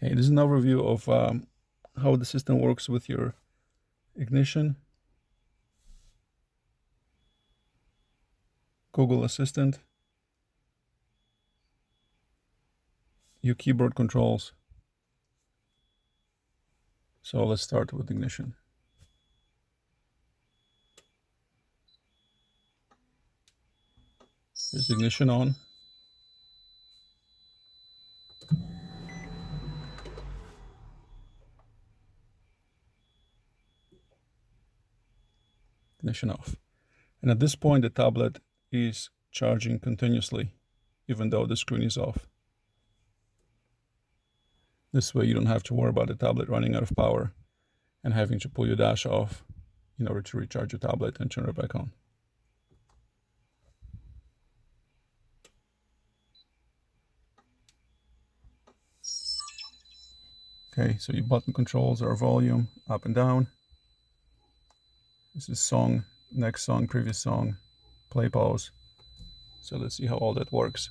Okay, this is an overview of how the system works with your ignition, Google Assistant, your keyboard controls. So let's start with ignition. There's ignition on. Ignition off. And at this point, the tablet is charging continuously, even though the screen is off. This way you don't have to worry about the tablet running out of power and having to pull your dash off in order to recharge your tablet and turn it back on. Okay, so your button controls are volume, up and down. This is song, next song, previous song, play, pause. So let's see how all that works.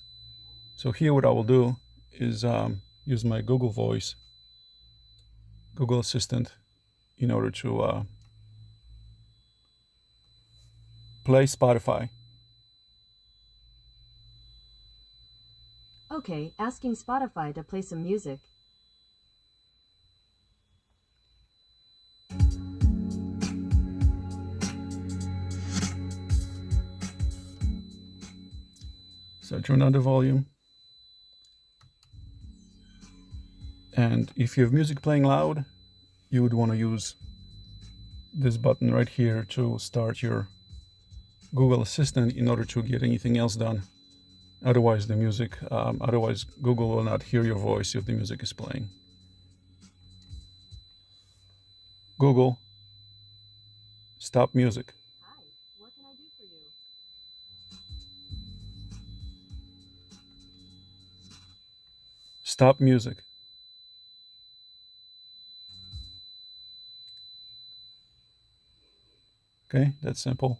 So here what I will do is use my Google Voice, Google Assistant, in order to play Spotify. Okay, asking Spotify to play some music. So turn down the volume. And if you have music playing loud, you would want to use this button right here to start your Google Assistant in order to get anything else done. Otherwise, Google will not hear your voice if the music is playing. Google, stop music. Hi, what can I do for you? Stop music. Okay, that's simple.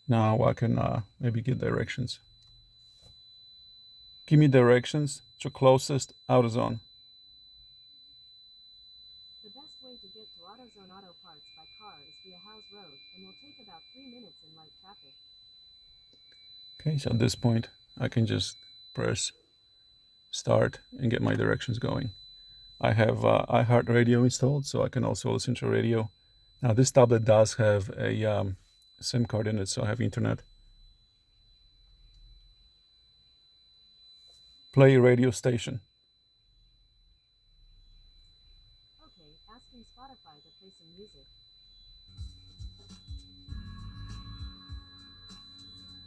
Now I can maybe get directions. Give me directions to closest AutoZone. The best way to get to AutoZone Auto Parts by car is via House Road and will take about 3 minutes in light traffic. Okay, so at this point, I can just press start and get my directions going. I have iHeartRadio installed, so I can also listen to radio. Now this tablet does have a SIM card in it, so I have internet. Play radio station. Okay, asking Spotify to play some music.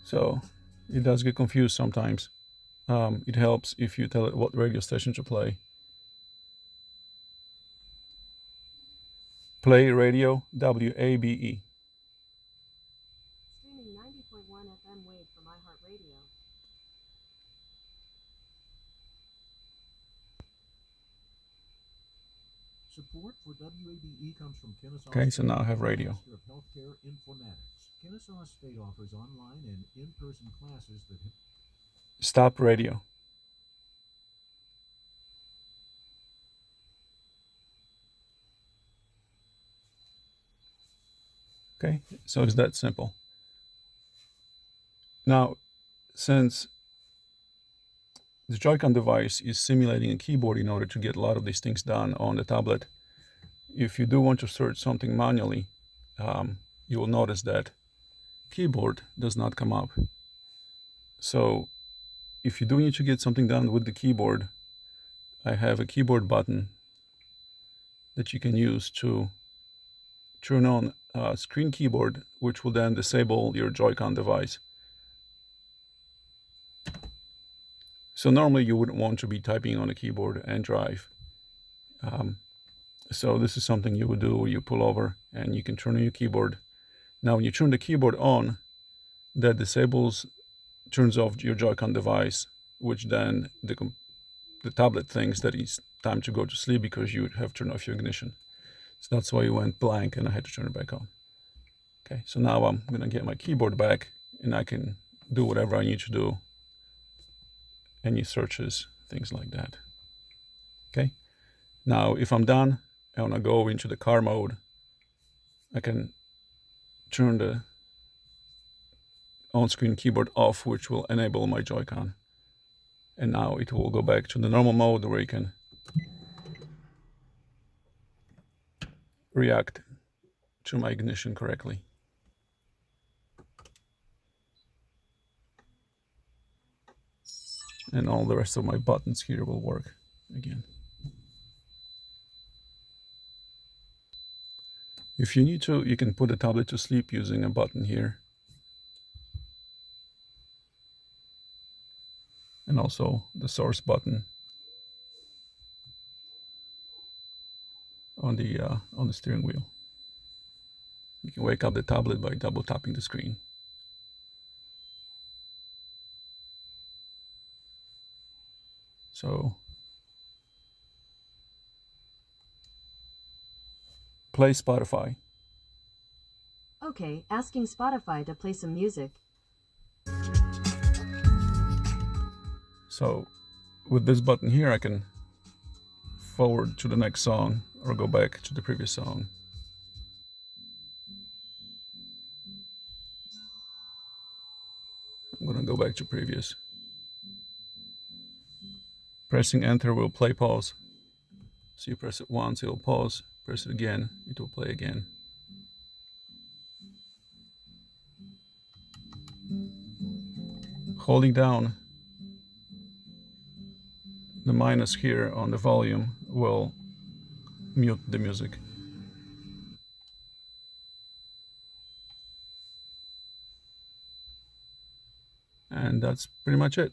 So it does get confused sometimes. It helps if you tell it what radio station to play. Play radio, WABE. Streaming 90.1 FM wave from iHeartRadio. Support for WABE comes from Kennesaw Okay, so State now I have radio. Master of Healthcare Informatics. Kennesaw State offers online and in-person classes that Stop radio. Okay, so it's that simple. Now, since the Joy-Con device is simulating a keyboard in order to get a lot of these things done on the tablet, if you do want to search something manually, you will notice that keyboard does not come up. So if you do need to get something done with the keyboard, I have a keyboard button that you can use to turn on screen keyboard, which will then disable your Joy-Con device. So normally you wouldn't want to be typing on a keyboard and drive. So this is something you would do where you pull over and you can turn on your keyboard. Now when you turn the keyboard on, that turns off your Joy-Con device, which then the tablet thinks that it's time to go to sleep because you have turned off your ignition. So that's why it went blank and I had to turn it back on. Okay, so now I'm gonna get my keyboard back and I can do whatever I need to do. Any searches, things like that. Okay, Now, if I'm done, I want to go into the car mode. I can turn the on-screen keyboard off, which will enable my Joy-Con. And now it will go back to the normal mode where you can react to my ignition correctly. And all the rest of my buttons here will work again. If you need to, you can put the tablet to sleep using a button here. And also the source button on the steering wheel. You can wake up the tablet by double tapping the screen. So play Spotify. Okay, asking Spotify to play some music. So with this button here, I can forward to the next song or go back to the previous song. I'm gonna go back to previous. Pressing enter will play pause. So you press it once, it'll pause. Press it again, it will play again. Holding down the minus here on the volume will mute the music. And that's pretty much it.